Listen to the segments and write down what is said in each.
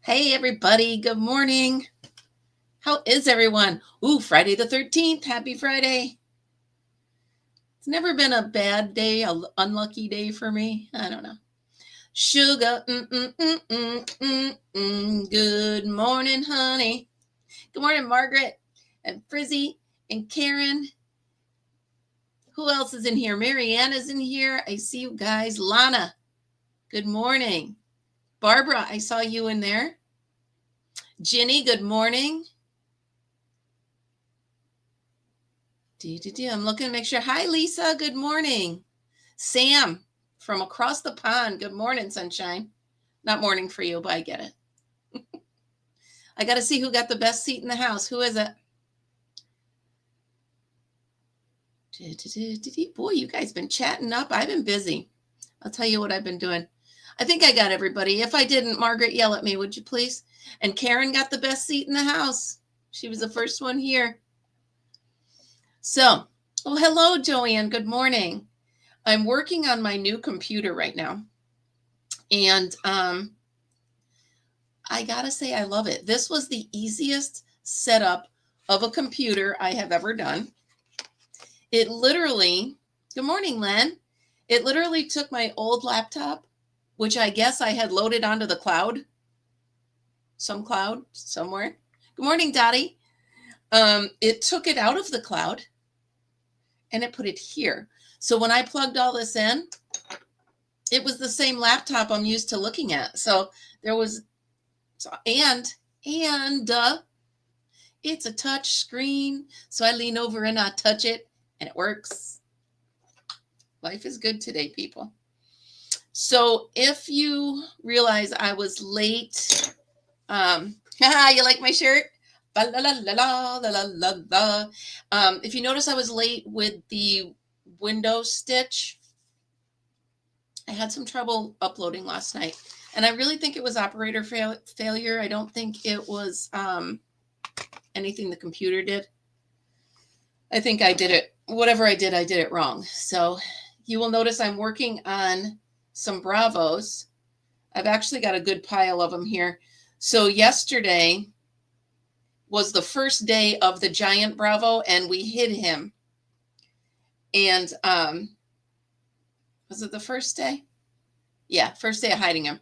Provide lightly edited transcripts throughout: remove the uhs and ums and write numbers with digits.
Hey, everybody. Good morning. How is everyone? Ooh, Friday the 13th. Happy Friday. It's never been a bad day, an unlucky day for me. I don't know. Sugar. Good morning, honey. Good morning, Margaret and Frizzy and Karen. Who else is in here? Marianne is in here. I see you guys. Lana. Good morning. Barbara, I saw you in there. Ginny, good morning. I'm looking to make sure. Hi, Lisa. Good morning. Sam from across the pond. Good morning, sunshine. Not morning for you, but I get it. I got to see who got the best seat in the house. Who is it? Boy, you guys been chatting up. I've been busy. I'll tell you what I've been doing. I think I got everybody. If I didn't, Margaret, yell at me, would you please? And Karen got the best seat in the house. She was the first one here. So, oh, hello, Joanne. Good morning. I'm working on my new computer right now. And I got to say, I love it. This was the easiest setup of a computer I have ever done. It literally, good morning, Len. It literally took my old laptop, which I guess I had loaded onto the cloud. Some cloud somewhere. Good morning, Dottie. It took it out of the cloud and it put it here. So when I plugged all this in, it was the same laptop I'm used to looking at. So there was, and it's a touch screen. So I lean over and I touch it and it works. Life is good today, people. So if you realize I was late, you like my shirt? If you notice I was late with the window stitch, I had some trouble uploading last night. And I really think it was operator failure. I don't think it was anything the computer did. I think I did it. Whatever I did it wrong. So you will notice I'm working on some Bravos. I've actually got a good pile of them here. So yesterday was the first day of the giant Bravo, and we hid him. And was it the first day? Yeah, first day of hiding him.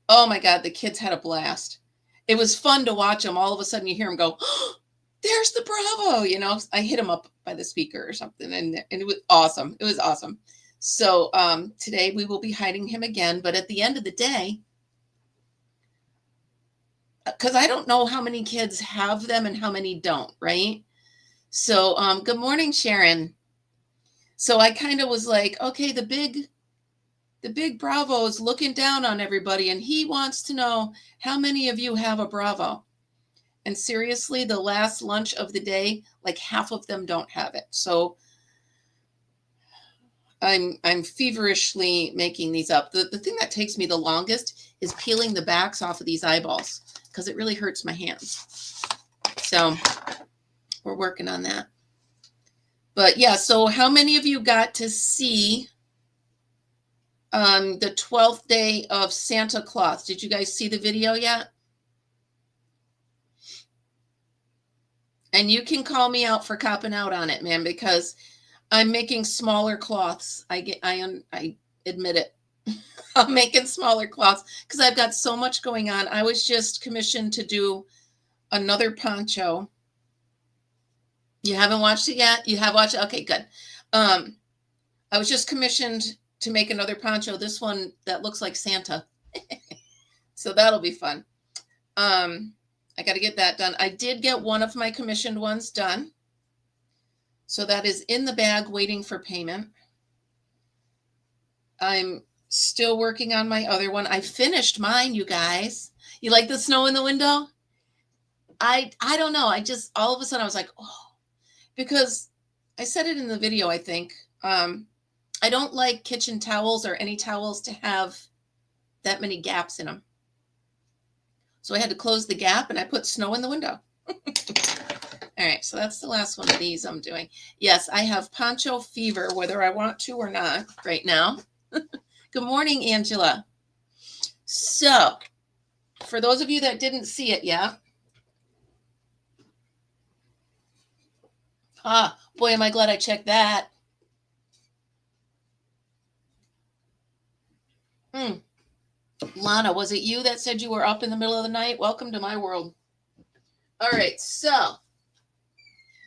Oh my God, the kids had a blast. It was fun to watch them. All of a sudden you hear them go, oh, there's the Bravo. You know, I hit him up by the speaker or something, and it was awesome. It was awesome. So today we will be hiding him again. But at the end of the day, because I don't know how many kids have them and how many don't, right? So good morning, Sharon. So I kind of was like, okay, the big Bravo is looking down on everybody, and he wants to know how many of you have a Bravo. And seriously, the last lunch of the day, like half of them don't have it. So I'm feverishly making these up. The thing that takes me the longest is peeling the backs off of these eyeballs, because it really hurts my hands. So we're working on that. But yeah, so how many of you got to see the 12th day of Santa Claus? Did you guys see the video yet? And you can call me out for copping out on it, man, because I'm making smaller cloths. I admit it. I'm making smaller cloths because I've got so much going on. I was just commissioned to do another poncho. You haven't watched it yet? You have watched it? Okay, good. I was just commissioned to make another poncho. This one that looks like Santa. So that'll be fun. I got to get that done. I did get one of my commissioned ones done. So that is in the bag waiting for payment. I'm still working on my other one. I finished mine, you guys. You like the snow in the window? I don't know. I just, all of a sudden I was like, oh, because I said it in the video, I think. I don't like kitchen towels or any towels to have that many gaps in them. So I had to close the gap and I put snow in the window. All right, so that's the last one of these I'm doing. Yes, I have poncho fever, whether I want to or not right now. Good morning, Angela. So for those of you that didn't see it yet, boy, am I glad I checked that. Lana, was it you that said you were up in the middle of the night? Welcome to my world. All right, so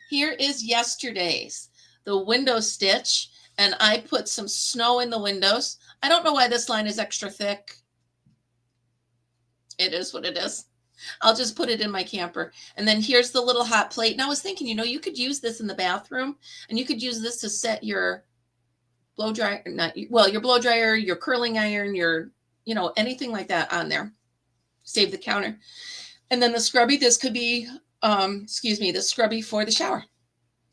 here is yesterday's, the window stitch, and I put some snow in the windows. I don't know why this line is extra thick. It is what it is. I'll just put it in my camper. And then here's the little hot plate. And I was thinking, you could use this in the bathroom, and you could use this to set your blow dryer, your blow dryer, your curling iron, your, anything like that on there. Save the counter. And then the scrubby, this could be, the scrubby for the shower.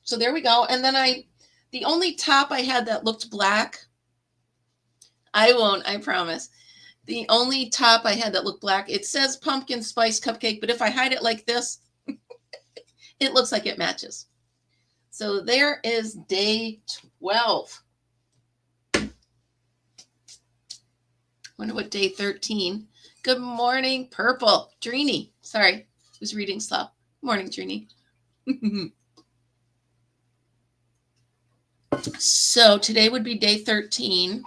So there we go. And then the only top I had that looked black, I won't, I promise. The only top I had that looked black, it says pumpkin spice cupcake, but if I hide it like this, it looks like it matches. So there is day 12. Wonder what day 13. Good morning, Purple. Drini. Sorry, I was reading slow. Good morning, Drini. So today would be day 13.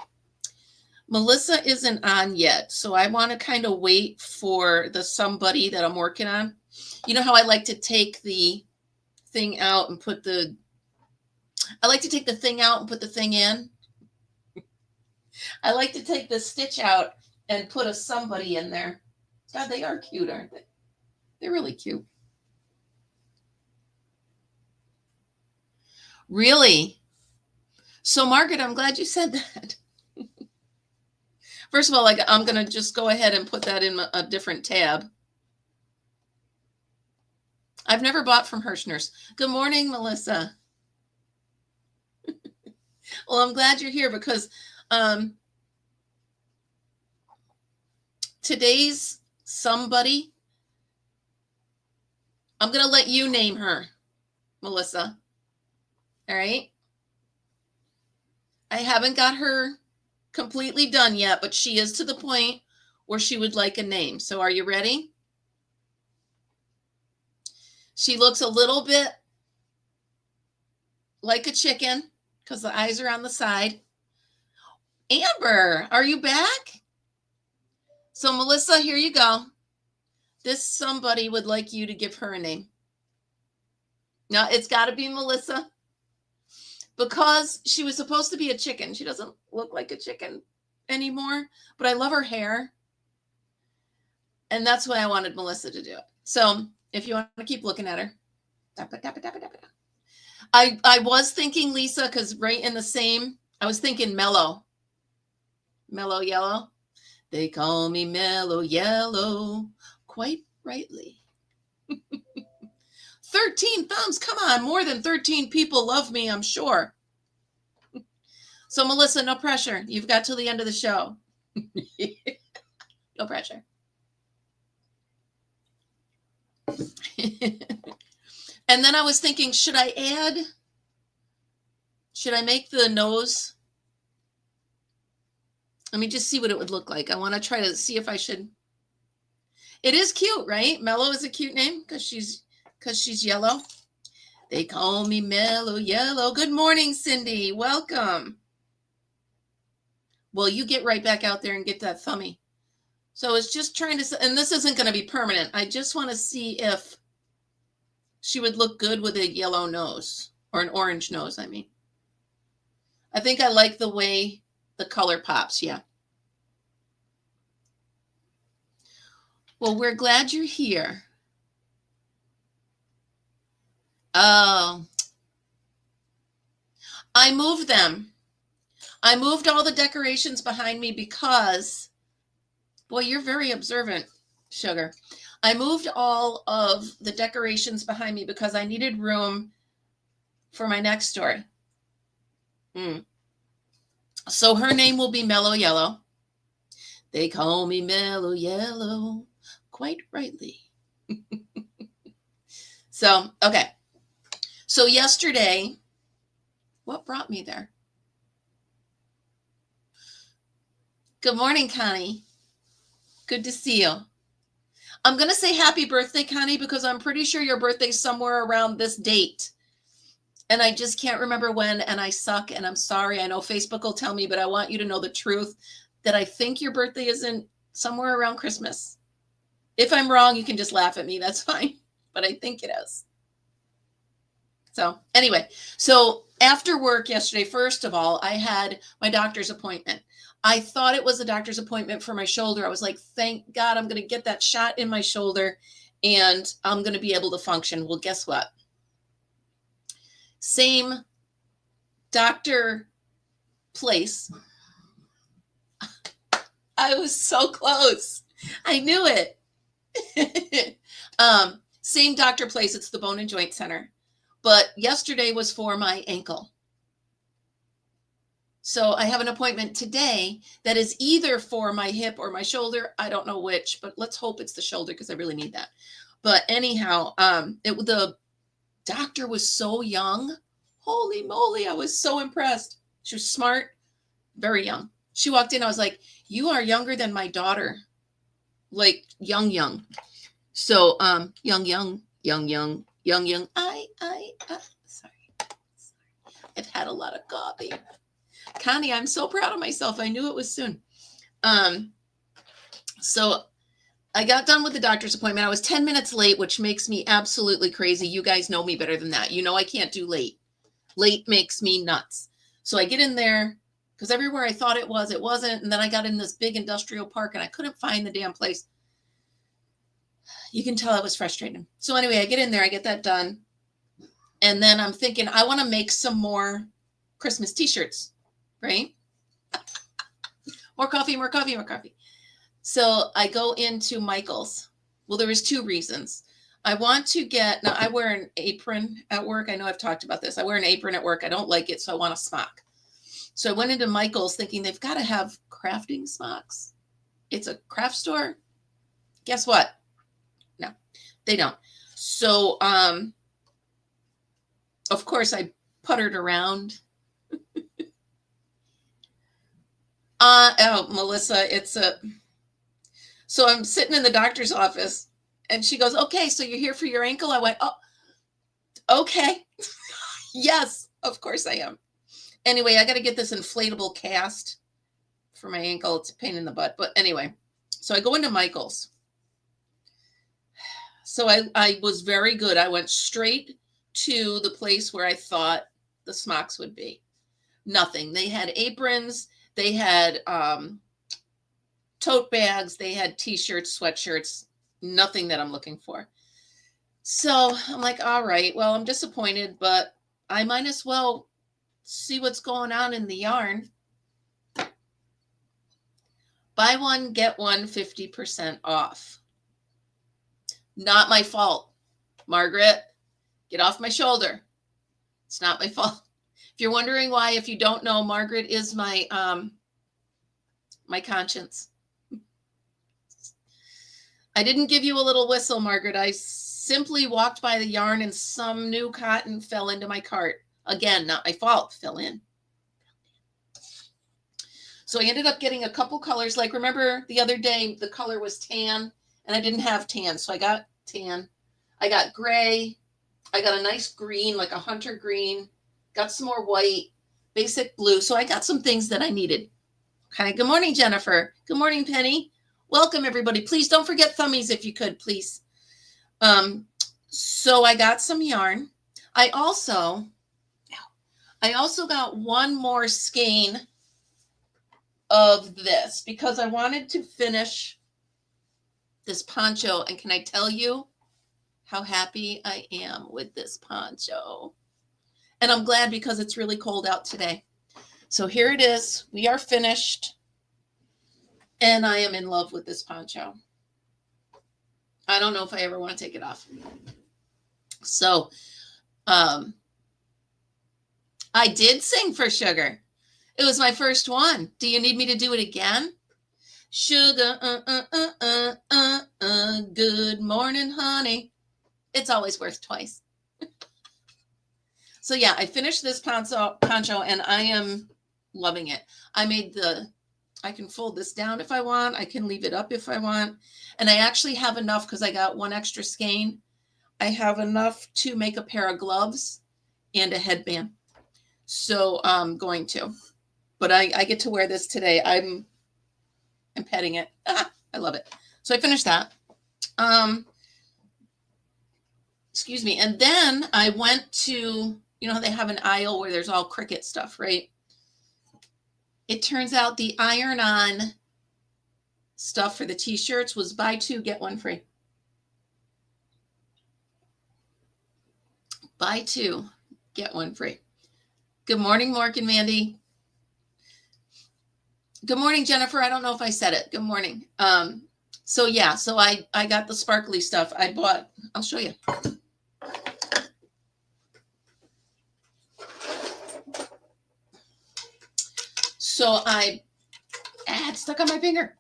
Melissa isn't on yet, so I want to kind of wait for the somebody that I'm working on. You know how I like to take the thing out and put the thing out and put the thing in? I like to take the stitch out and put a somebody in there. God, they are cute, aren't they? They're really cute. Really? So, Margaret, I'm glad you said that. First of all, I'm going to just go ahead and put that in a different tab. I've never bought from Hirschner's. Good morning, Melissa. Well, I'm glad you're here because today's somebody, I'm going to let you name her, Melissa. All right? I haven't got her completely done yet, but she is to the point where she would like a name. So are you ready? She looks a little bit like a chicken because the eyes are on the side. Amber, are you back? So Melissa, here you go. This somebody would like you to give her a name. Now it's got to be Melissa. Because she was supposed to be a chicken. She doesn't look like a chicken anymore, but I love her hair. And that's why I wanted Melissa to do it. So if you want to keep looking at her. I was thinking Lisa, because right in the same, I was thinking Mellow. Mellow Yellow. They call me Mellow Yellow, quite rightly. 13 thumbs. Come on. More than 13 people love me, I'm sure. So, Melissa, no pressure. You've got till the end of the show. No pressure. And then I was thinking, should I make the nose? Let me just see what it would look like. I want to try to see if I should. It is cute, right? Mellow is a cute name because she's yellow. They call me Mellow Yellow. Good morning, Cindy. Welcome. Well, you get right back out there and get that thummy. So it's just trying to, and this isn't going to be permanent. I just want to see if she would look good with a yellow nose or an orange nose, I mean. I think I like the way the color pops, yeah. Well, we're glad you're here. Oh. I moved them. I moved all the decorations behind me because, boy, you're very observant, Sugar. I moved all of the decorations behind me because I needed room for my next story. So her name will be Mellow Yellow. They call me Mellow Yellow, quite rightly. So, okay. So yesterday, what brought me there? Good morning, Connie. Good to see you. I'm going to say happy birthday, Connie, because I'm pretty sure your birthday's somewhere around this date. And I just can't remember when, and I suck, and I'm sorry. I know Facebook will tell me, but I want you to know the truth that I think your birthday is in somewhere around Christmas. If I'm wrong, you can just laugh at me. That's fine. But I think it is. So anyway, so after work yesterday, first of all, I had my doctor's appointment. I thought it was a doctor's appointment for my shoulder. I was like, thank God I'm going to get that shot in my shoulder and I'm going to be able to function. Well, guess what? Same doctor place. I was so close. I knew it. Same doctor place. It's the Bone and Joint Center. But yesterday was for my ankle. So I have an appointment today that is either for my hip or my shoulder. I don't know which, but let's hope it's the shoulder because I really need that. But anyhow, the doctor was so young. Holy moly, I was so impressed. She was smart, very young. She walked in, I was like, you are younger than my daughter. Like young. So young. Sorry. I've had a lot of coffee. Connie, I'm so proud of myself. I knew it was soon. So I got done with the doctor's appointment. I was 10 minutes late, which makes me absolutely crazy. You guys know me better than that. You know I can't do late. Late makes me nuts. So I get in there because everywhere I thought it wasn't. And then I got in this big industrial park and I couldn't find the damn place. You can tell I was frustrated. So anyway, I get in there, I get that done. And then I'm thinking, I want to make some more Christmas t-shirts, right? More coffee. So I go into Michael's. Well, there was two reasons. I want to get, now I wear an apron at work. I know I've talked about this. I wear an apron at work. I don't like it, so I want a smock. So I went into Michael's thinking they've got to have crafting smocks. It's a craft store. Guess what? No, they don't. So, of course, I puttered around. Melissa, so I'm sitting in the doctor's office and she goes, okay, so you're here for your ankle? I went, oh, okay. Yes, of course I am. Anyway, I got to get this inflatable cast for my ankle. It's a pain in the butt. But anyway, so I go into Michael's. So I was very good. I went straight to the place where I thought the smocks would be. Nothing. They had aprons. They had tote bags. They had t-shirts, sweatshirts, nothing that I'm looking for. So I'm like, all right, well, I'm disappointed, but I might as well see what's going on in the yarn. Buy one, get one 50% off. Not my fault. Margaret, get off my shoulder. It's not my fault. If you're wondering why, if you don't know, Margaret is my my conscience. I didn't give you a little whistle, Margaret. I simply walked by the yarn and some new cotton fell into my cart. Again, not my fault. Fell in. So I ended up getting a couple colors. Like, remember the other day, the color was tan and I didn't have tan. So I got tan. I got gray. I got a nice green, like a hunter green. Got some more white, basic blue. So I got some things that I needed. Okay. Good morning, Jennifer. Good morning, Penny. Welcome, everybody. Please don't forget thummies if you could, please. So I got some yarn. I also got one more skein of this because I wanted to finish this poncho. And can I tell you how happy I am with this poncho? And I'm glad because it's really cold out today. So here it is. We are finished. And I am in love with this poncho. I don't know if I ever want to take it off. So I did sing for Sugar. It was my first one. Do you need me to do it again? Sugar, good morning, honey. It's always worth twice. So yeah, I finished this poncho and I am loving it. I made the I can fold this down if I want. I can leave it up if I want. And I actually have enough because I got one extra skein. I have enough to make a pair of gloves and a headband. So I'm going to. But I get to wear this today. I'm petting it. I love it. So I finished that. Excuse me. And then I went to, you know, they have an aisle where there's all Cricut stuff, right? It turns out the iron-on stuff for the t-shirts was buy two, get one free. Buy two, get one free. Good morning, Mark and Mandy. Good morning, Jennifer. I don't know if I said it. Good morning. So yeah, so I got the sparkly stuff. I bought, I'll show you. So it's stuck on my finger.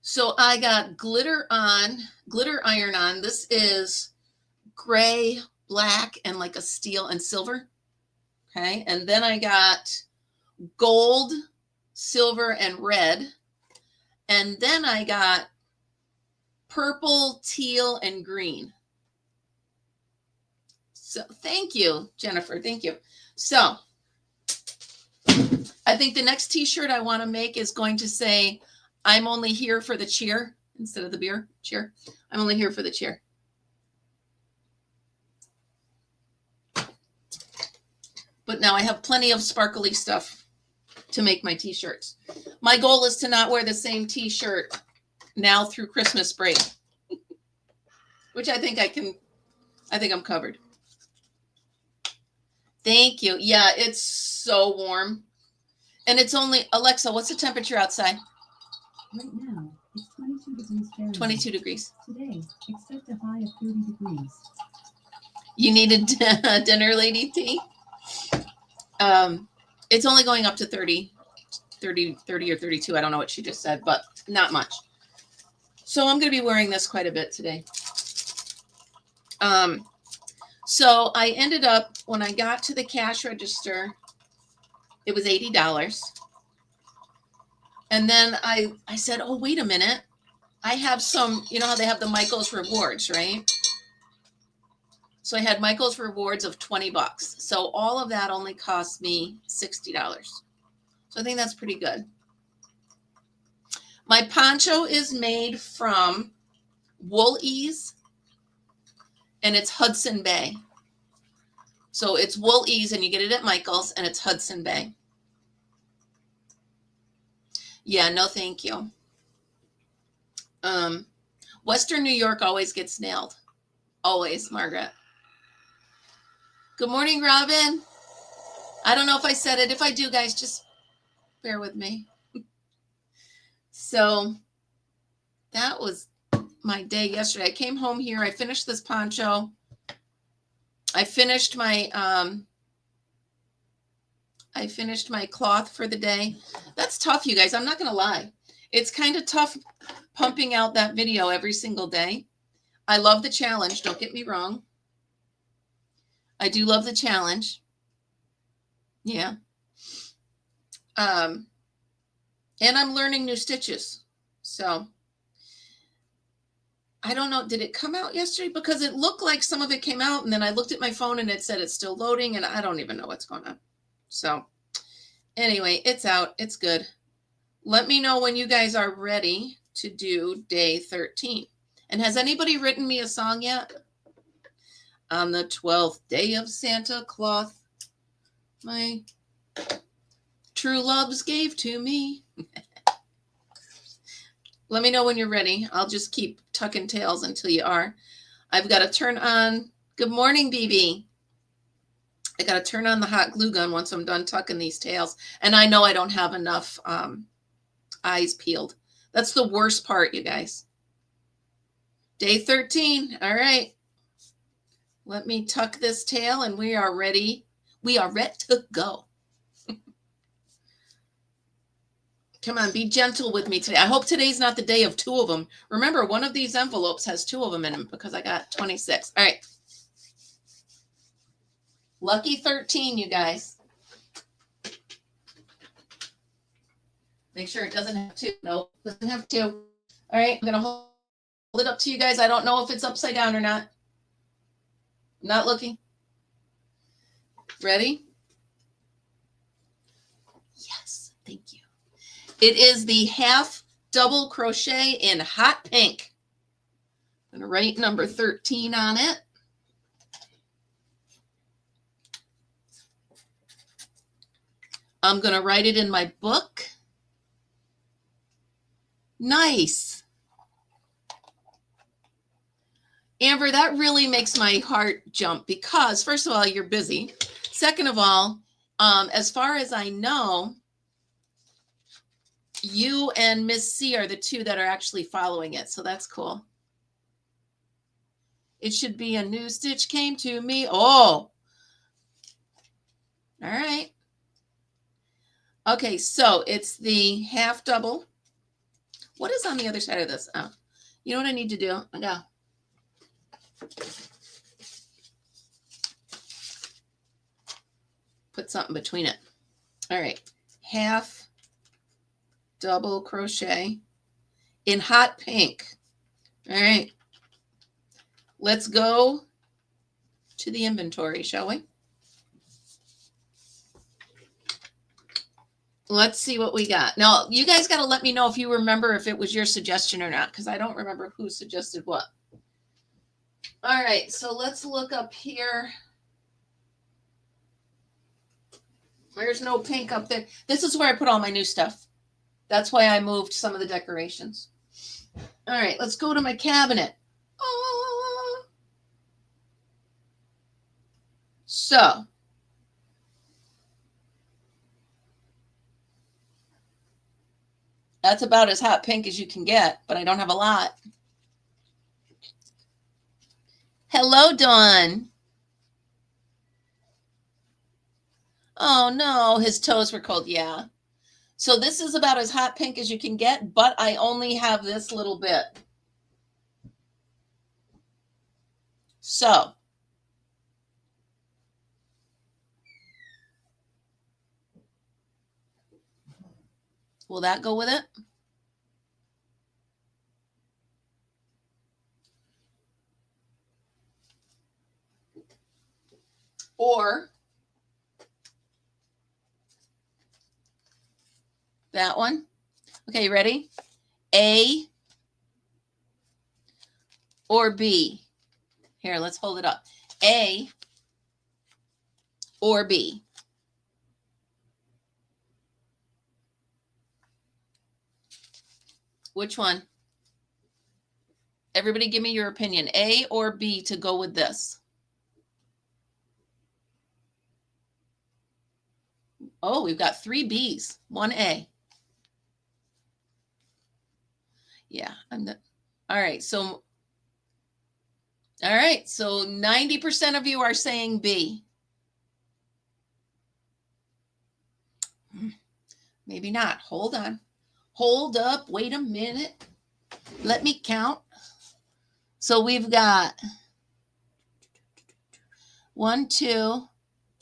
So I got glitter iron on. This is gray, black, and like a steel and silver. Okay. And then I got gold, silver, and red. And then I got purple, teal, and green. So thank you, Jennifer. Thank you. So I think the next t-shirt I want to make is going to say, I'm only here for the cheer instead of the beer. Cheer. I'm only here for the cheer. But now I have plenty of sparkly stuff to make my t-shirts. My goal is to not wear the same t-shirt now through Christmas break, which I think I'm covered. Thank you. Yeah, it's so warm. And it's only, Alexa, what's the temperature outside? Right now, it's 22 degrees Fahrenheit. 22 degrees. Today, expect a high of 30 degrees. You needed dinner, Lady T? It's only going up to 30 or 32. I don't know what she just said, but not much. So I'm going to be wearing this quite a bit today. So I ended up, when I got to the cash register, it was $80. And then I said, oh, wait a minute. I have some, you know how they have the Michael's rewards, right? So I had Michael's rewards of $20. So all of that only cost me $60. So I think that's pretty good. My poncho is made from Wool-Ease, and it's Hudson Bay. So it's Wool-Ease, and you get it at Michael's, and it's Hudson Bay. Yeah, no, thank you. Western New York always gets nailed. Always, Margaret. Good morning, Robin. I don't know if I said it. If I do, guys, just bear with me. So that was my day yesterday. I came home here. I finished this poncho. I finished my cloth for the day. That's tough, you guys. I'm not going to lie. It's kind of tough pumping out that video every single day. I love the challenge. Don't get me wrong. I do love the challenge. Yeah. And I'm learning new stitches. So I don't know. Did it come out yesterday? Because it looked like some of it came out, and then I looked at my phone and it said it's still loading, and I don't even know what's going on. So anyway, it's out. It's good. Let me know when you guys are ready to do day 13. And has anybody written me a song yet? On the 12th day of Santa Claus, my true loves gave to me. Let me know when you're ready. I'll just keep tucking tails until you are. I've got to turn on. Good morning, BB. I got to turn on the hot glue gun once I'm done tucking these tails. And I know I don't have enough eyes peeled. That's the worst part, you guys. Day 13. All right. Let me tuck this tail and we are ready. We are ready to go. Come on, be gentle with me today. I hope today's not the day of two of them. Remember, one of these envelopes has two of them in them because I got 26. All right. Lucky 13, you guys. Make sure it doesn't have two. No, doesn't have two. All right, I'm going to hold it up to you guys. I don't know if it's upside down or not. I'm not looking. Ready? Yes, thank you. It is the half double crochet in hot pink. I'm going to write number 13 on it. I'm going to write it in my book. Nice. Amber, that really makes my heart jump because, first of all, you're busy. Second of all, as far as I know, you and Miss C are the two that are actually following it. So that's cool. It should be a new stitch came to me. Oh, all right. Okay, so it's the half double. What is on the other side of this? Oh, you know what I need to do? No. Put something between it. All right, half double crochet in hot pink. All right, let's go to the inventory, shall we? Let's see what we got. Now, you guys got to let me know if you remember if it was your suggestion or not, because I don't remember who suggested what. All right, so let's look up here. There's no pink up there. This is where I put all my new stuff. That's why I moved some of the decorations. All right, let's go to my cabinet. Oh. So, that's about as hot pink as you can get, but I don't have a lot. Hello, Dawn. Oh, no, his toes were cold. Yeah. So this is about as hot pink as you can get, but I only have this little bit. So will that go with it? Or that one? Okay, ready? A or B? Here, let's hold it up. A or B? Which one? Everybody give me your opinion. A or B to go with this? Oh, we've got 3 B's, 1 A. Yeah, all right. So 90% of you are saying B. Maybe not. Hold on. Hold up. Wait a minute. Let me count. So we've got 1, 2,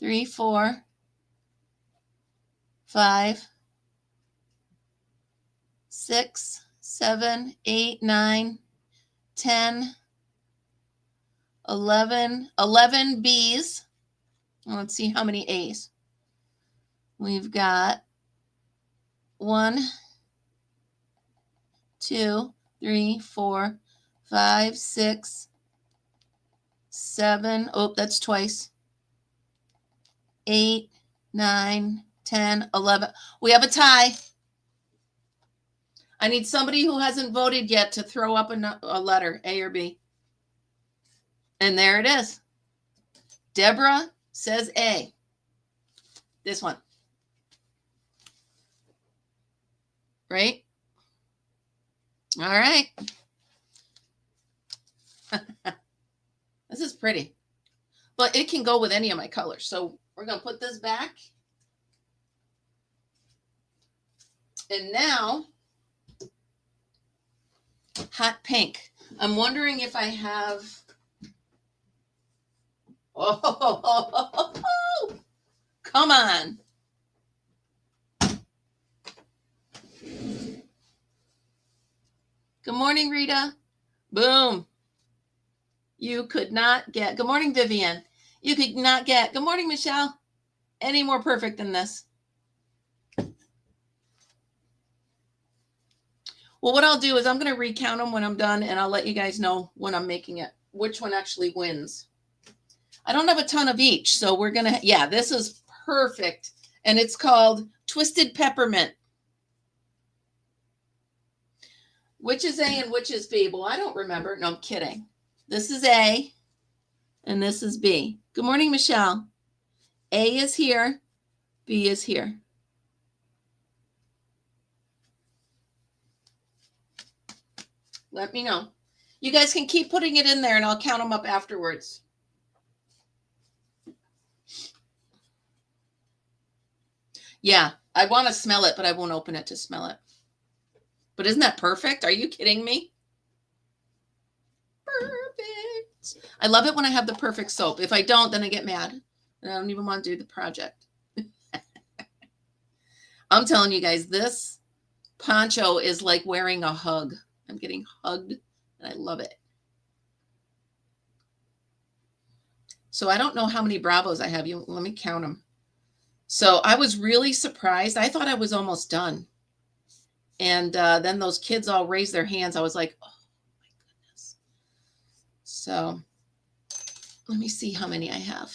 3, 4, 5, 6, 7, 8, 9, 10, 11 B's. Let's see how many A's. We've got 1, 2, 3, 4, 5, 6, 7. Oh, that's twice. 8, 9, 10, 11. We have a tie. I need somebody who hasn't voted yet to throw up a letter, A or B. And there it is. Deborah says A. This one. Right? All right. This is pretty. But it can go with any of my colors. So we're going to put this back. And now, hot pink. I'm wondering if I have... Oh, come on. Good morning, Rita. Boom. You could not get, good morning, Vivian. You could not get, good morning, Michelle, any more perfect than this. Well, what I'll do is I'm going to recount them when I'm done, and I'll let you guys know when I'm making it, which one actually wins. I don't have a ton of each, so we're going to, yeah, this is perfect. And it's called Twisted Peppermint. Which is A and which is B? Well, I don't remember. No, I'm kidding. This is A, and this is B. Good morning, Michelle. A is here. B is here. Let me know. You guys can keep putting it in there, and I'll count them up afterwards. Yeah, I want to smell it, but I won't open it to smell it. But isn't that perfect? Are you kidding me? Perfect. I love it when I have the perfect soap. If I don't, then I get mad. And I don't even want to do the project. I'm telling you guys, this poncho is like wearing a hug. I'm getting hugged, and I love it. So I don't know how many Bravos I have. Let me count them. So I was really surprised. I thought I was almost done. And then those kids all raised their hands. I was like, oh, my goodness. So let me see how many I have.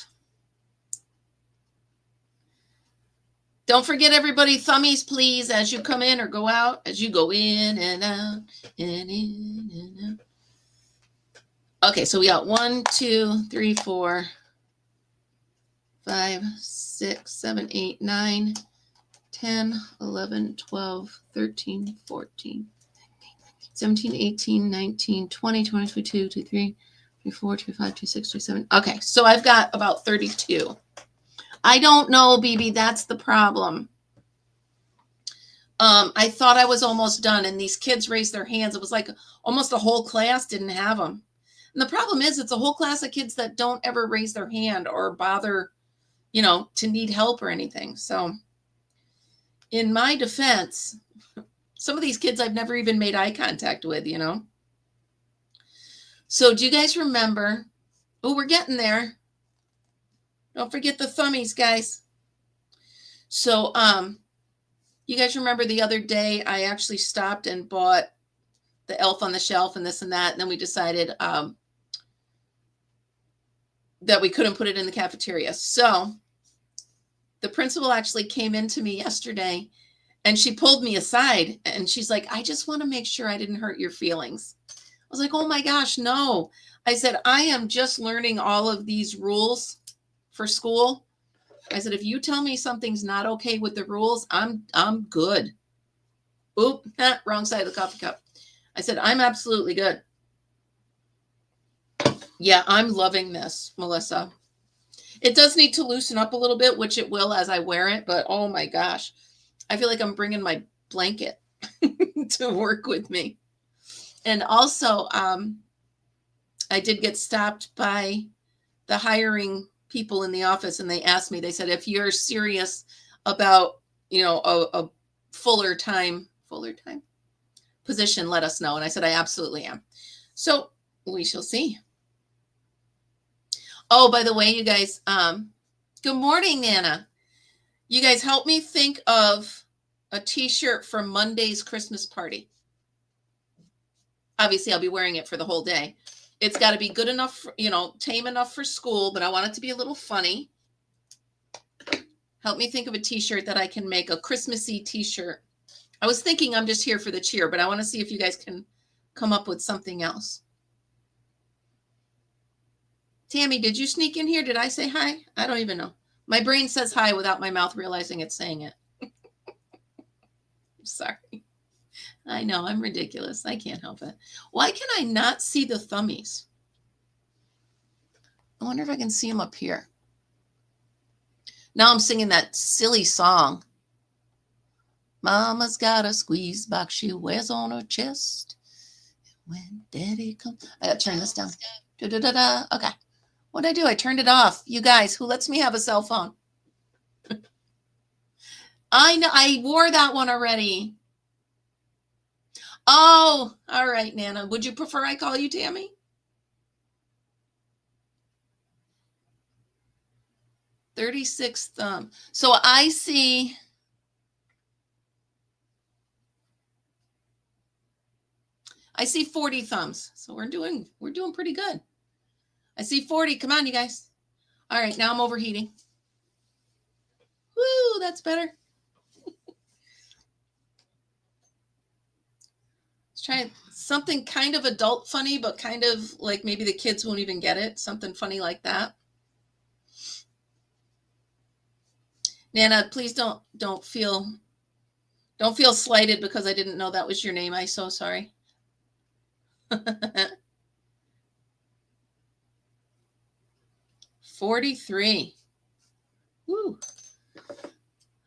Don't forget, everybody, thummies, please, as you come in or go out, as you go in and out, and in and out. Okay, so we got 1, 2, 3, 4, 5, 6, 7, 8, 9, 10, 11, 12, 13, 14, 17, 18, 19, 20, 21, 22, 23, 24, 25, 26, 27. Okay, so I've got about 32. I don't know, BB. That's the problem. I thought I was almost done, and these kids raised their hands. It was like almost the whole class didn't have them. And the problem is it's a whole class of kids that don't ever raise their hand or bother, to need help or anything. So in my defense, some of these kids I've never even made eye contact with, So do you guys remember? Oh, we're getting there. Don't forget the thummies, guys. So, you guys remember the other day I actually stopped and bought the Elf on the Shelf and this and that. And then we decided that we couldn't put it in the cafeteria. So the principal actually came in to me yesterday, and she pulled me aside, and she's like, I just want to make sure I didn't hurt your feelings. I was like, oh my gosh, no. I said, I am just learning all of these rules for school. I said, if you tell me something's not okay with the rules, I'm good. Oop, wrong side of the coffee cup. I said, I'm absolutely good. Yeah, I'm loving this, Melissa. It does need to loosen up a little bit, which it will as I wear it, but oh my gosh, I feel like I'm bringing my blanket to work with me. And also, I did get stopped by the hiring people in the office, and they asked me, they said, if you're serious about, a fuller time position, let us know. And I said, I absolutely am. So we shall see. Oh, by the way, you guys, good morning, Nana. You guys help me think of a t-shirt for Monday's Christmas party. Obviously, I'll be wearing it for the whole day. It's got to be good enough, tame enough for school, but I want it to be a little funny. Help me think of a t-shirt that I can make, a Christmassy t-shirt. I was thinking I'm just here for the cheer, but I want to see if you guys can come up with something else. Tammy, did you sneak in here? Did I say hi? I don't even know. My brain says hi without my mouth realizing it's saying it. Sorry. I know, I'm ridiculous. I can't help it. Why can I not see the thummies? I wonder if I can see them up here. Now I'm singing that silly song. Mama's got a squeeze box she wears on her chest. When daddy comes... I gotta turn this down. Da-da-da-da. Okay. What'd I do? I turned it off. You guys, who lets me have a cell phone? I know. I wore that one already. Oh, all right, Nana. Would you prefer I call you Tammy? "36 thumb." So I see. I see 40 thumbs. So we're doing pretty good. I see 40. Come on, you guys. All right, now I'm overheating. Woo, that's better. Let's try something kind of adult funny, but kind of like maybe the kids won't even get it. Something funny like that. Nana, please don't feel slighted because I didn't know that was your name. I'm so sorry. 43. Woo.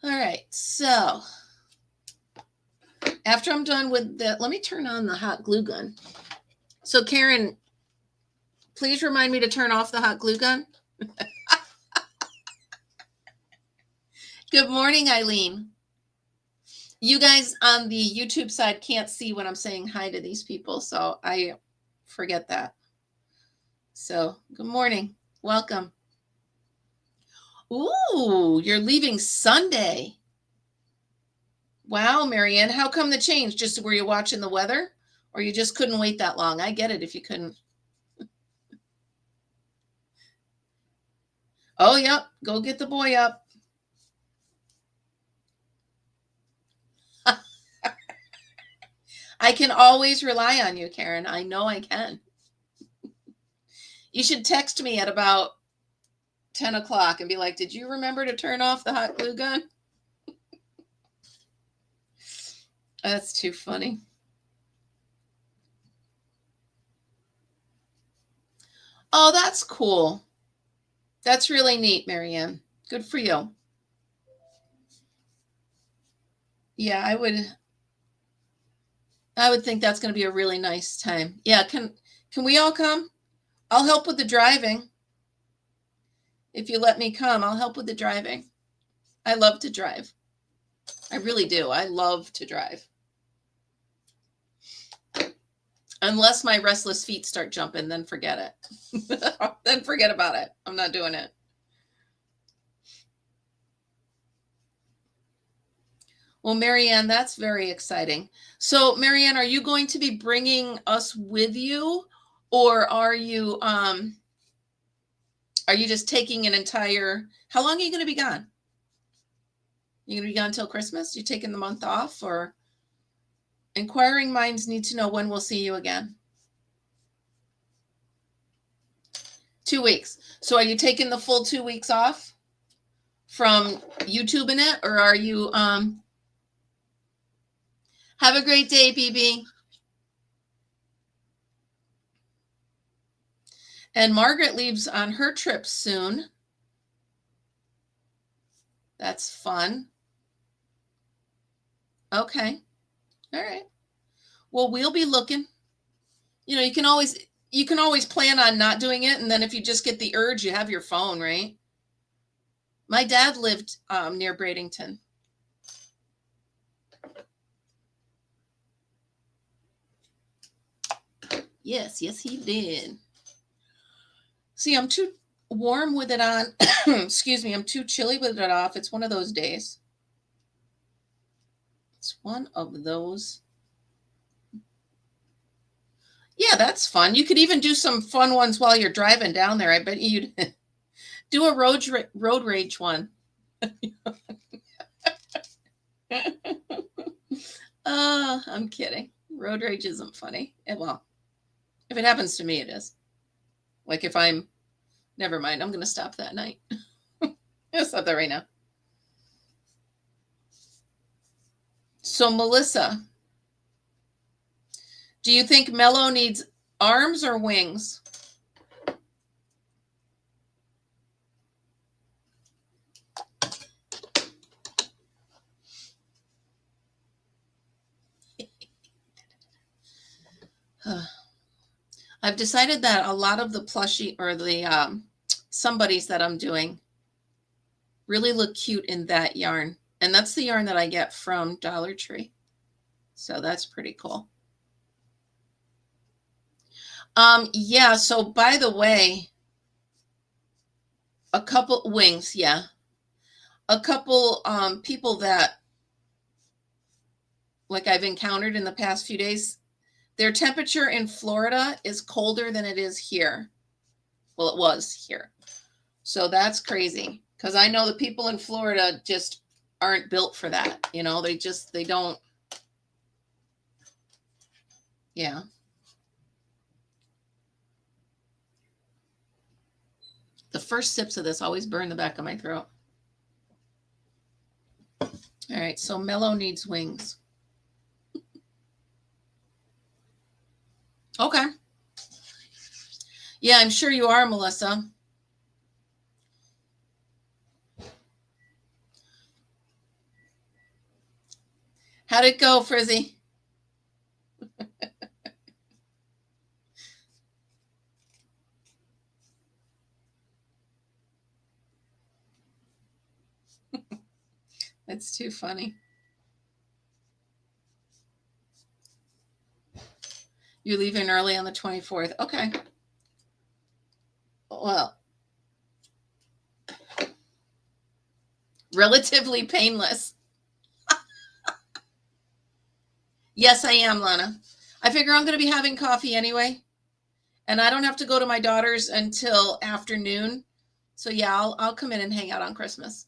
All right, so after I'm done with that, let me turn on the hot glue gun. So Karen, please remind me to turn off the hot glue gun. Good morning, Eileen. You guys on the YouTube side can't see when I'm saying hi to these people, so I forget that. So good morning. Welcome. Ooh, you're leaving Sunday. Wow, Marianne, how come the change? Just were you watching the weather or you just couldn't wait that long? I get it if you couldn't. Oh, yep. Go get the boy up. I can always rely on you, Karen. I know I can. You should text me at about 10 o'clock and be like, did you remember to turn off the hot glue gun? That's too funny. Oh, that's cool. That's really neat, Marianne. Good for you. Yeah, I would think that's going to be a really nice time. Yeah, can we all come? I'll help with the driving. If you let me come, I'll help with the driving. I love to drive. I really do. I love to drive. Unless my restless feet start jumping, then forget it. Then forget about it. I'm not doing it. Well, Marianne, that's very exciting. So, Marianne, are you going to be bringing us with you, or are you just taking an entire? How long are you going to be gone? You going to be gone until Christmas? You taking the month off, or? Inquiring minds need to know when we'll see you again. 2 weeks. So, are you taking the full 2 weeks off from YouTubing it, or are you Have a great day, BB. And Margaret leaves on her trip soon. That's fun. Okay. All right. Well, we'll be looking. You know, you can always plan on not doing it, and then if you just get the urge, you have your phone, right? My dad lived near Bradenton. Yes, he did. See, I'm too warm with it on. Excuse me, I'm too chilly with it off. It's one of those days. It's one of those. Yeah, that's fun. You could even do some fun ones while you're driving down there. I bet you'd do a road rage one. I'm kidding. Road rage isn't funny. Well, if it happens to me, it is. Like if I'm, never mind. I'm going to stop that night. I'll stop that right now. So, Melissa, do you think Mello needs arms or wings? I've decided that a lot of the plushie or the somebodies that I'm doing really look cute in that yarn. And that's the yarn that I get from Dollar Tree. So that's pretty cool. Yeah, so by the way, a couple wings, yeah. A couple people that like I've encountered in the past few days, their temperature in Florida is colder than it is here. Well, it was here. So that's crazy because I know the people in Florida just aren't built for that. You know, they don't. Yeah. The first sips of this always burn the back of my throat. All right. So Mellow needs wings. Okay. Yeah, I'm sure you are, Melissa. How'd it go, Frizzy? That's too funny. You're leaving early on the 24th. Okay. Well, relatively painless. Yes, I am, Lana. I figure I'm going to be having coffee anyway. And I don't have to go to my daughter's until afternoon. So yeah, I'll come in and hang out on Christmas.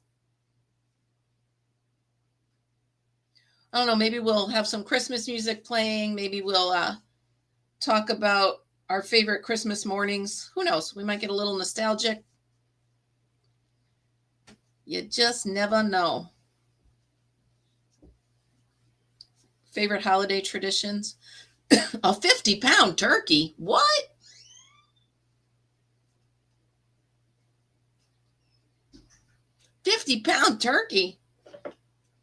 I don't know, maybe we'll have some Christmas music playing. Maybe we'll talk about our favorite Christmas mornings. Who knows? We might get a little nostalgic. You just never know. Favorite holiday traditions? A 50-pound turkey? What? £50 turkey?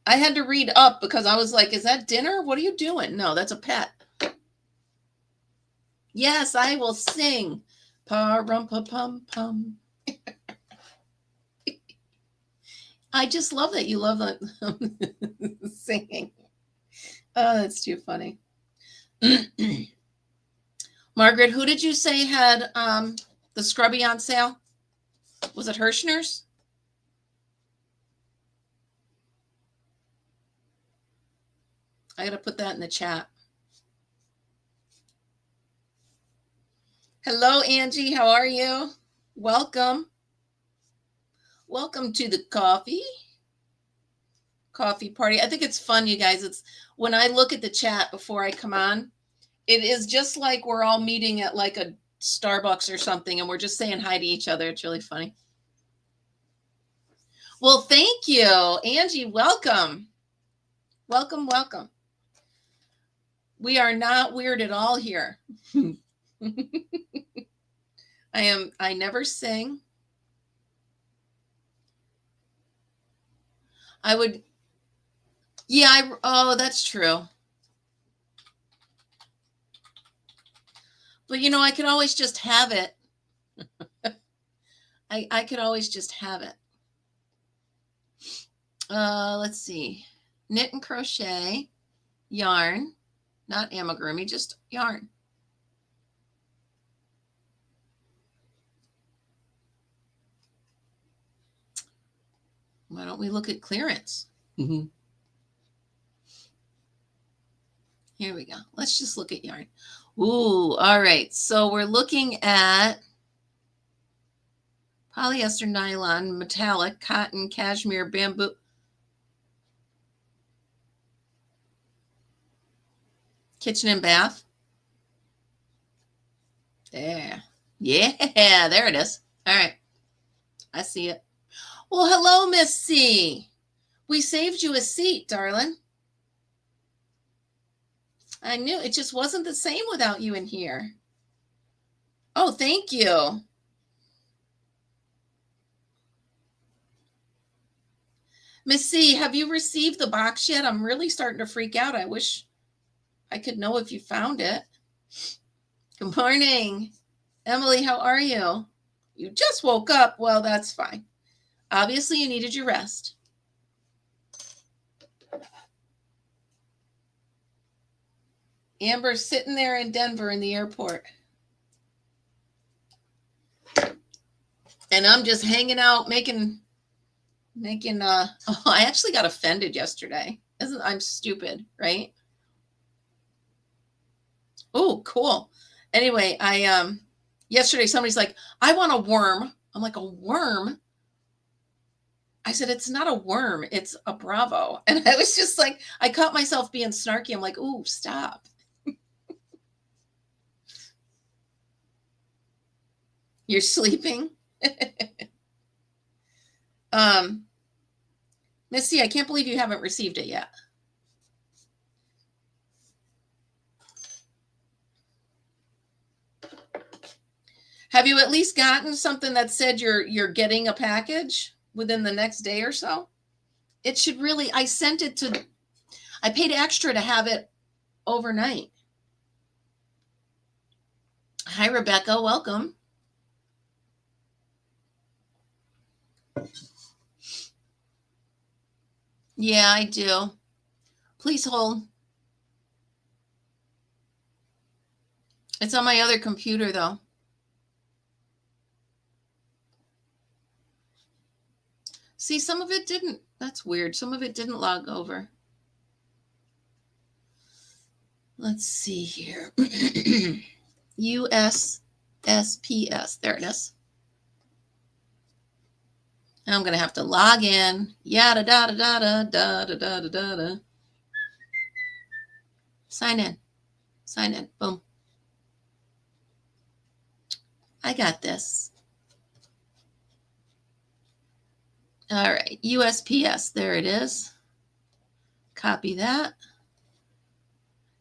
I had to read up because I was like, is that dinner? What are you doing? No, that's a pet. Yes, I will sing. Pa-rum-pa-pum-pum. I just love that you love that singing. Oh, that's too funny. Margaret, who did you say had the scrubby on sale? Was it Hirschner's? I got to put that in the chat. Hello, Angie. How are you? Welcome. Welcome to the coffee party. I think it's fun, you guys. It's when I look at the chat before I come on, it is just like we're all meeting at like a Starbucks or something and we're just saying hi to each other. It's really funny. Well, thank you, Angie. Welcome. Welcome, welcome. We are not weird at all here. I never sing. I would, yeah, oh, that's true. But you know, I could always just have it. I could always just have it. Let's see. Knit and crochet, yarn, not amigurumi, just yarn. Why don't we look at clearance? Mm-hmm. Here we go. Let's just look at yarn. Ooh, all right. So we're looking at polyester, nylon, metallic, cotton, cashmere, bamboo. Kitchen and bath. There. Yeah, there it is. All right. I see it. Well, hello, Miss C. We saved you a seat, darling. I knew it just wasn't the same without you in here. Oh, thank you. Miss C, have you received the box yet? I'm really starting to freak out. I wish I could know if you found it. Good morning. Emily, how are you? You just woke up. Well, that's fine. Obviously, you needed your rest. Amber's sitting there in Denver in the airport. And I'm just hanging out, making, oh, I actually got offended yesterday. I'm stupid, right? Oh, cool. Anyway, yesterday somebody's like, I want a worm. I'm like, a worm? I said, it's not a worm, it's a Bravo. And I was just like, I caught myself being snarky. I'm like, ooh, stop. You're sleeping? Missy, I can't believe you haven't received it yet. Have you at least gotten something that said you're getting a package within the next day or so? It should really, I paid extra to have it overnight. Hi, Rebecca. Welcome. Yeah, I do. Please hold. It's on my other computer, though. See, some of it didn't. That's weird. Some of it didn't log over. Let's see here. USSPS. There it is. I'm going to have to log in. Yada, da, da, da, da, da, da, da, da, da. Sign in. Sign in. Boom. I got this. All right. USPS. There it is. Copy that.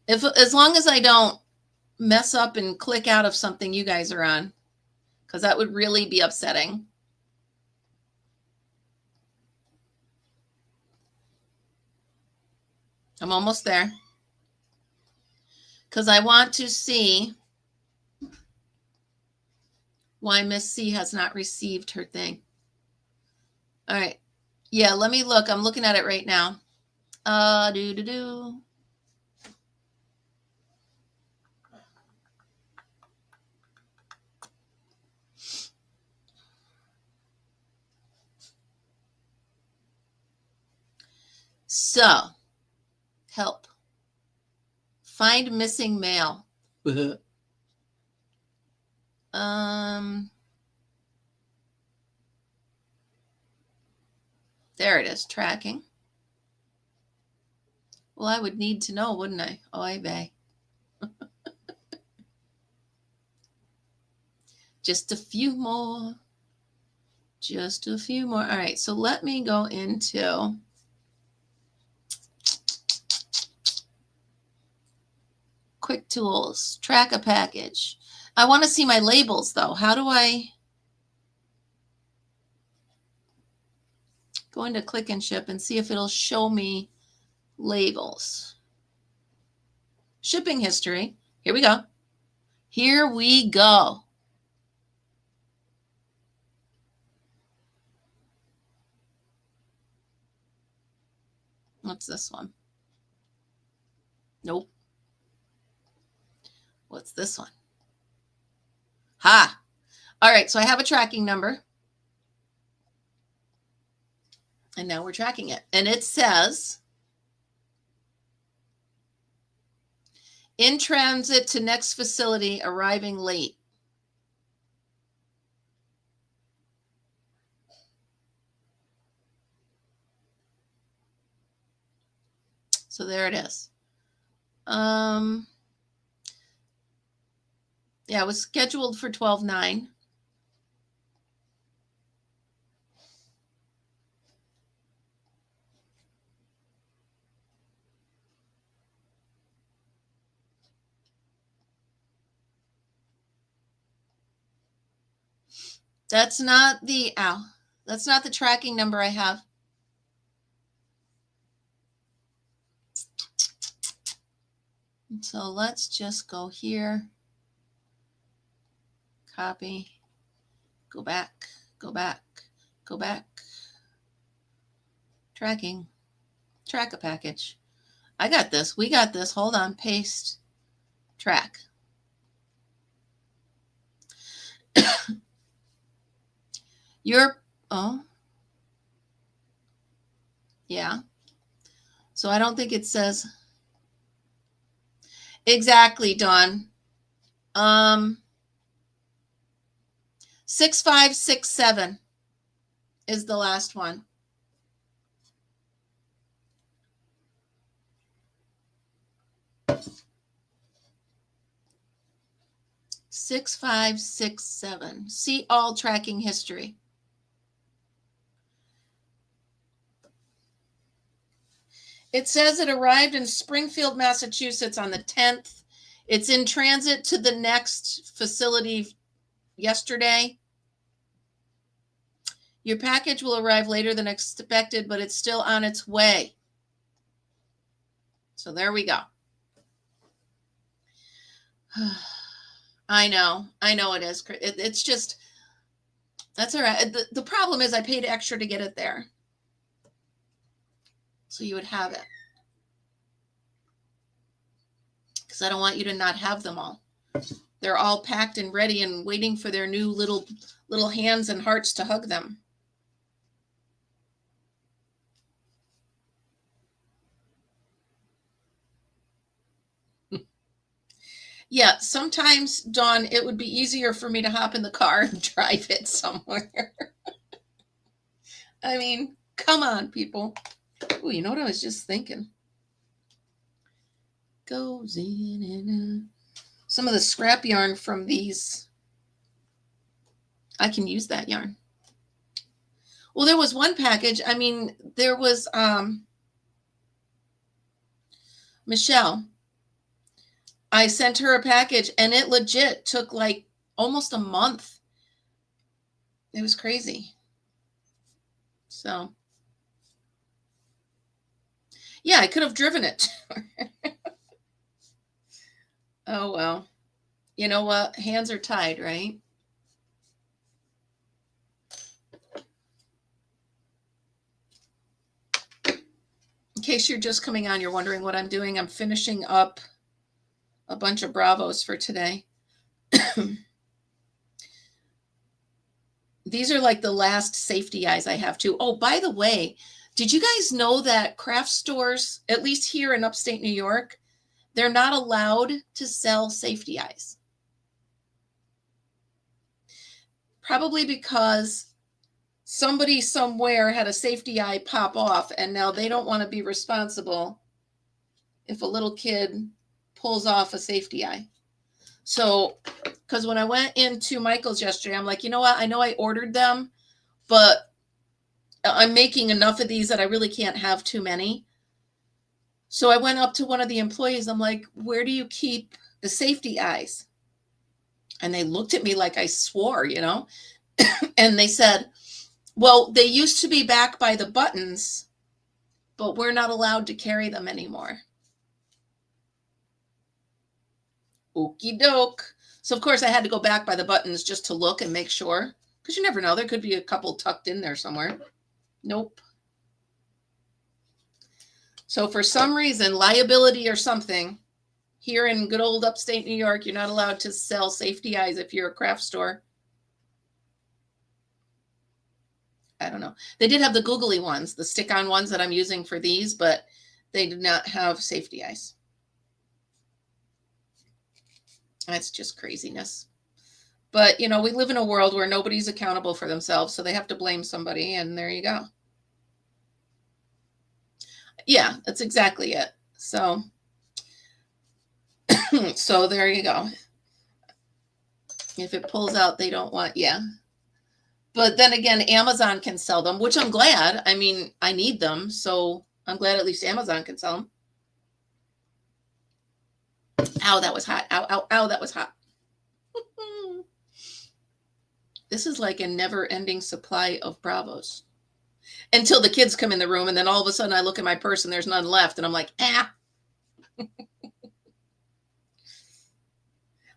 As long as I don't mess up and click out of something you guys are on, because that would really be upsetting. I'm almost there. Because I want to see why Miss C has not received her thing. All right. Yeah, let me look. I'm looking at it right now. So, help. Find missing mail. There it is, tracking. Well, I would need to know, wouldn't I? Oy vey. Just a few more. Just a few more. All right, so let me go into Quick Tools, track a package. I want to see my labels, though. How do I go into Click and Ship and see if it'll show me labels? Shipping history. Here we go. Here we go. What's this one? Nope. What's this one? Ha! All right, so I have a tracking number. And now we're tracking it. And it says, in transit to next facility, arriving late. So there it is. Yeah, it was scheduled for 12/9. That's not the that's not the tracking number I have. So let's just go here. Copy. Go back. Go back. Go back. Tracking. Track a package. I got this. We got this. Hold on. Paste. Track. You're, oh, yeah. So I don't think it says. Exactly, Dawn. 6567 is the last one. Six, 5, 6, 7. See all tracking history. It says it arrived in Springfield, Massachusetts on the 10th. It's in transit to the next facility yesterday. Your package will arrive later than expected, but it's still on its way. So there we go. I know it is. It's just, that's all right. The problem is I paid extra to get it there. So you would have it. Because I don't want you to not have them all. They're all packed and ready and waiting for their new little hands and hearts to hug them. Yeah, sometimes, Dawn, it would be easier for me to hop in the car and drive it somewhere. I mean, come on, people. Oh, you know what I was just thinking? Goes in and some of the scrap yarn from these. I can use that yarn. Well, there was one package. I mean, there was Michelle. I sent her a package and it legit took like almost a month. It was crazy. So, yeah, I could have driven it. Oh, well. You know what? Hands are tied, right? In case you're just coming on, you're wondering what I'm doing. I'm finishing up a bunch of Bravos for today. These are like the last safety eyes I have too. Oh, by the way, did you guys know that craft stores, at least here in upstate New York, they're not allowed to sell safety eyes? Probably because somebody somewhere had a safety eye pop off and now they don't want to be responsible if a little kid pulls off a safety eye. So, because when I went into Michael's yesterday, I'm like, you know what? I know I ordered them, but I'm making enough of these that I really can't have too many. So I went up to one of the employees. I'm like, where do you keep the safety eyes? And they looked at me like I swore, you know, and they said, well, they used to be back by the buttons, but we're not allowed to carry them anymore. Okie doke. So, of course, I had to go back by the buttons just to look and make sure, because you never know. There could be a couple tucked in there somewhere. Nope. So, for some reason, liability or something, here in good old upstate New York, you're not allowed to sell safety eyes if you're a craft store. I don't know. They did have the googly ones, the stick-on ones that I'm using for these, but they did not have safety eyes. That's just craziness. But, you know, we live in a world where nobody's accountable for themselves, so they have to blame somebody, and there you go. Yeah, that's exactly it. So, so there you go. If it pulls out, they don't want, yeah. But then again, Amazon can sell them, which I'm glad. I mean, I need them, so I'm glad at least Amazon can sell them. Ow, that was hot. Ow, ow, ow, that was hot. This is like a never-ending supply of Bravos. Until the kids come in the room, and then all of a sudden I look at my purse and there's none left, and I'm like, ah.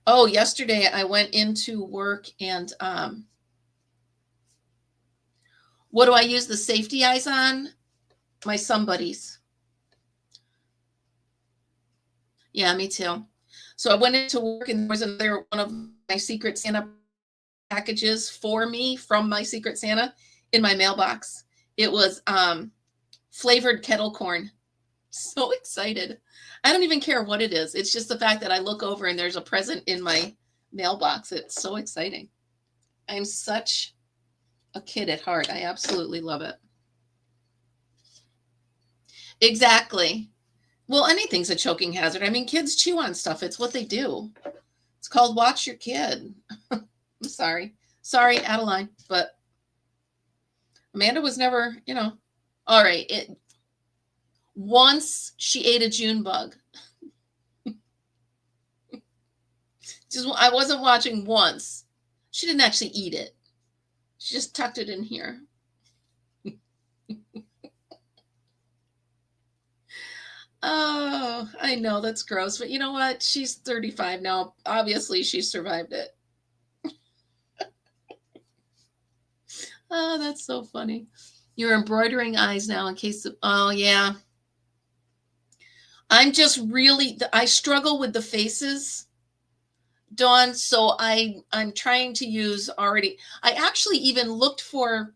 Oh, yesterday I went into work and what do I use the safety eyes on? My somebodies. Yeah, me too. So I went into work and there was another one of my secret Santa packages for me from my Secret Santa in my mailbox. It was flavored kettle corn. So excited. I don't even care what it is. It's just the fact that I look over and there's a present in my mailbox. It's so exciting. I'm such a kid at heart. I absolutely love it. Exactly. Well, anything's a choking hazard. I mean, kids chew on stuff. It's what they do. It's called watch your kid. I'm sorry. Sorry, Adeline, but Amanda was never, all right. Once she ate a June bug. I wasn't watching once. She didn't actually eat it. She just tucked it in here. Oh, I know that's gross, but you know what? She's 35 now. Obviously, she survived it. Oh, that's so funny. You're embroidering eyes now in case of, oh, yeah. I'm just really, I struggle with the faces, Dawn, so I'm trying to use already. I actually even looked for,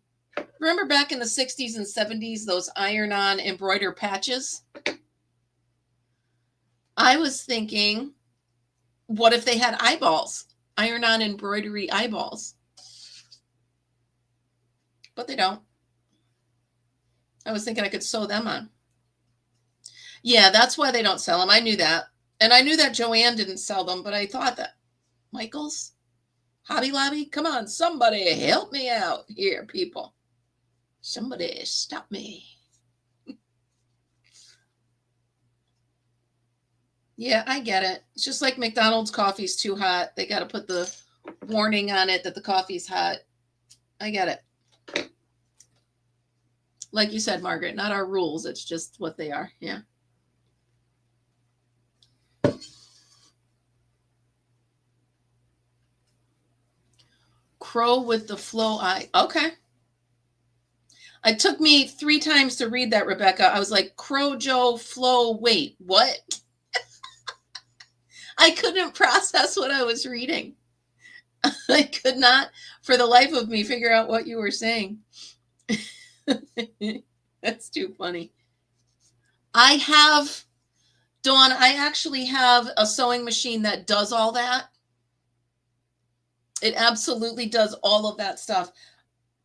remember back in the 60s and 70s, those iron-on embroider patches? I was thinking, what if they had eyeballs? Iron-on embroidery eyeballs. But they don't. I was thinking I could sew them on. Yeah, that's why they don't sell them. I knew that. And I knew that Joanne didn't sell them, but I thought that, Michael's? Hobby Lobby? Come on, somebody help me out here, people. Somebody stop me. Yeah, I get it. It's just like McDonald's coffee's too hot. They got to put the warning on it that the coffee's hot. I get it. Like you said, Margaret, not our rules. It's just what they are. Yeah. Crow with the flow eye. Okay. It took me 3 times to read that, Rebecca. I was like, Crow Joe flow. Wait, what? I couldn't process what I was reading. I could not, for the life of me, figure out what you were saying. That's too funny. I have, Dawn, I actually have a sewing machine that does all that. It absolutely does all of that stuff.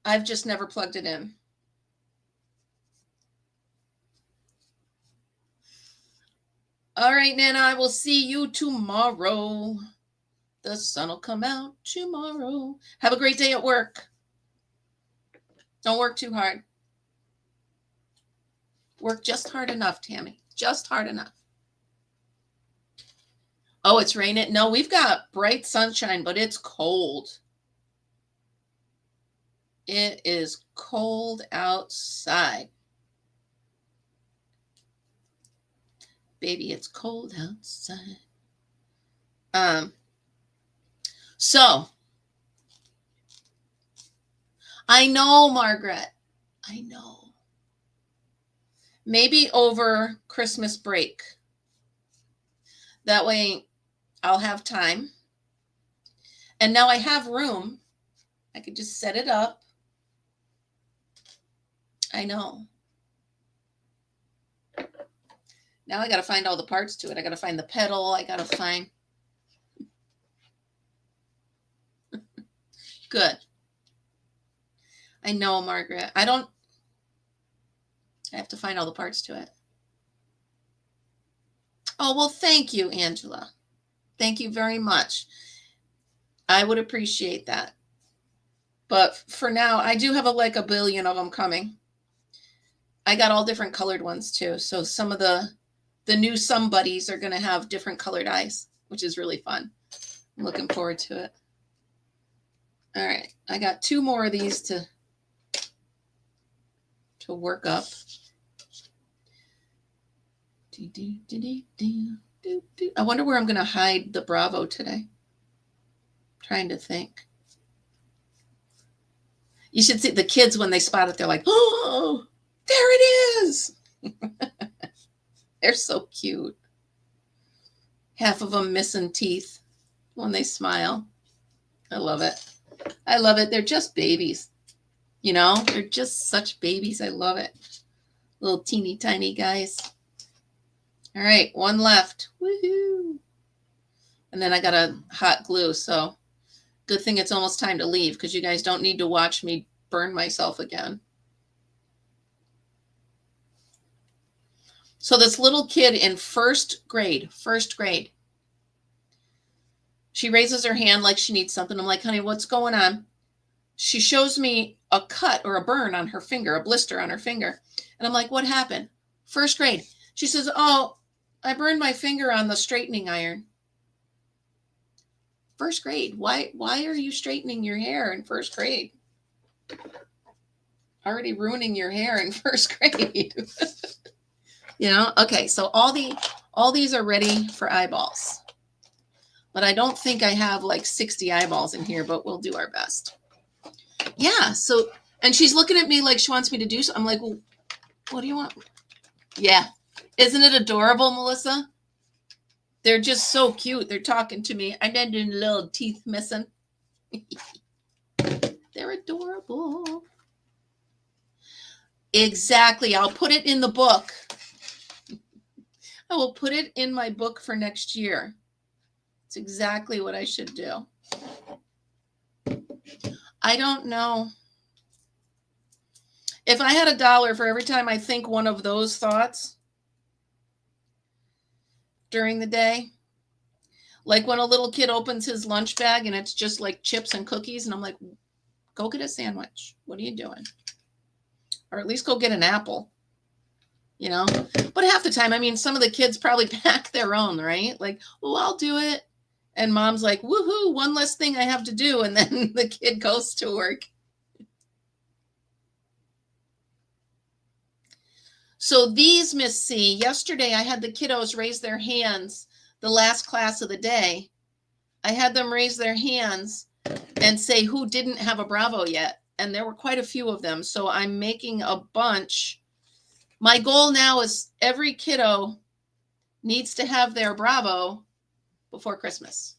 I've just never plugged it in. All right, Nana, I will see you tomorrow. The sun will come out tomorrow. Have a great day at work. Don't work too hard. Work just hard enough, Tammy. Just hard enough. Oh, it's raining. No, we've got bright sunshine, but it's cold. It is cold outside. Baby, it's cold outside. So I know, Margaret. I know. Maybe over Christmas break. That way I'll have time. And now I have room. I could just set it up. I know. Now I got to find all the parts to it. I got to find the pedal. I got to find. Good. I know, Margaret. I have to find all the parts to it. Oh, well, thank you, Angela. Thank you very much. I would appreciate that. But for now, I do have a billion of them coming. I got all different colored ones too. So some of the new somebodies are going to have different colored eyes, which is really fun. I'm looking forward to it. All right. I got 2 more of these to work up. I wonder where I'm going to hide the Bravo today. I'm trying to think. You should see the kids when they spot it. They're like, oh, there it is. They're so cute. Half of them missing teeth when they smile. I love it. I love it. They're just babies. You know, they're just such babies. I love it. Little teeny tiny guys. All right, one left. Woohoo. And then I got a hot glue. So good thing it's almost time to leave because you guys don't need to watch me burn myself again. So this little kid in first grade, she raises her hand like she needs something. I'm like, honey, what's going on? She shows me a cut or a burn on her finger, a blister on her finger. And I'm like, what happened? First grade. She says, oh, I burned my finger on the straightening iron. First grade. Why are you straightening your hair in first grade? Already ruining your hair in first grade. You know, okay, so all these are ready for eyeballs. But I don't think I have like 60 eyeballs in here, but we'll do our best. Yeah, so, and she's looking at me like she wants me to do so. I'm like, well, what do you want? Yeah. Isn't it adorable, Melissa? They're just so cute. They're talking to me. I got a little teeth missing. They're adorable. Exactly. I'll put it in the book. I will put it in my book for next year. It's exactly what I should do. I don't know. If I had $1 for every time I think one of those thoughts during the day, like when a little kid opens his lunch bag and it's just like chips and cookies, and I'm like, go get a sandwich. What are you doing? Or at least go get an apple. You know, but half the time, I mean, some of the kids probably pack their own, right? Like, oh, I'll do it. And mom's like, woohoo, one less thing I have to do. And then the kid goes to work. So these, Miss C, yesterday I had the kiddos raise their hands, the last class of the day. I had them raise their hands and say who didn't have a Bravo yet. And there were quite a few of them. So I'm making a bunch. My goal now is every kiddo needs to have their Bravo before Christmas.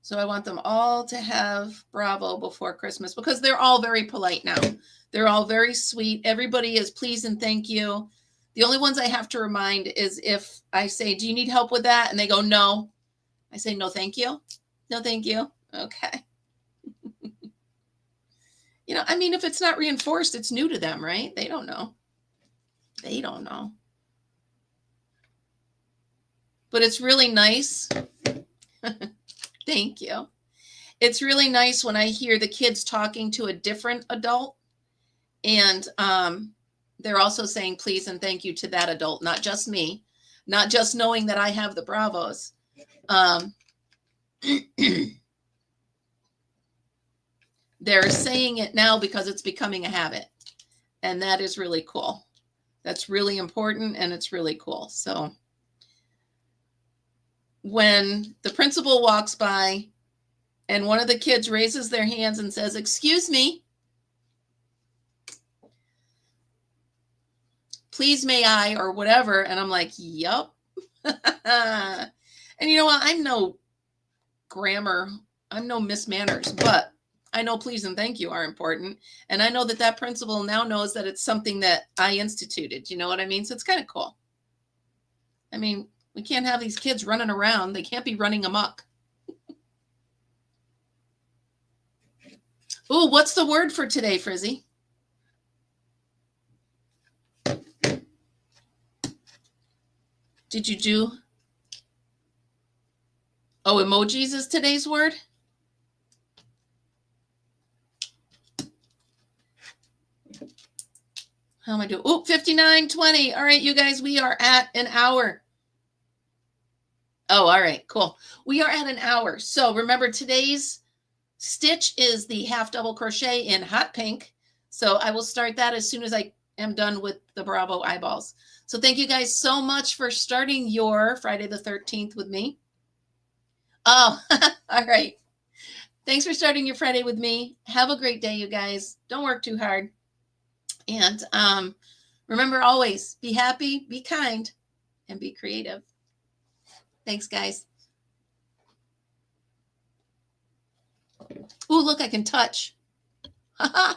So I want them all to have Bravo before Christmas because they're all very polite now. They're all very sweet. Everybody is please and thank you. The only ones I have to remind is if I say, do you need help with that? And they go, no. I say, no, thank you. No, thank you. Okay. You know, I mean, if it's not reinforced, it's new to them, right? They don't know. They don't know. But it's really nice. Thank you. It's really nice when I hear the kids talking to a different adult and they're also saying please and thank you to that adult, not just me, not just knowing that I have the Bravos. They're saying it now because it's becoming a habit. And that is really cool. That's really important and it's really cool. So when the principal walks by and one of the kids raises their hands and says, excuse me, please may I, or whatever. And I'm like, yup. And you know what? I'm no grammar. I'm no Miss Manners, but I know please and thank you are important. And I know that that principal now knows that it's something that I instituted. You know what I mean? So it's kind of cool. I mean, we can't have these kids running around. They can't be running amok. Ooh, what's the word for today, Frizzy? Did you do? Oh, emojis is today's word? How am I doing? Oh, 59:20. All right, you guys, we are at an hour. Oh, all right, cool. We are at an hour. So remember, today's stitch is the half double crochet in hot pink. So I will start that as soon as I am done with the Bravo eyeballs. So thank you guys so much for starting your Friday the 13th with me. Oh, all right. Thanks for starting your Friday with me. Have a great day, you guys. Don't work too hard. And remember always, be happy, be kind, and be creative. Thanks, guys. look, I can touch. Haha.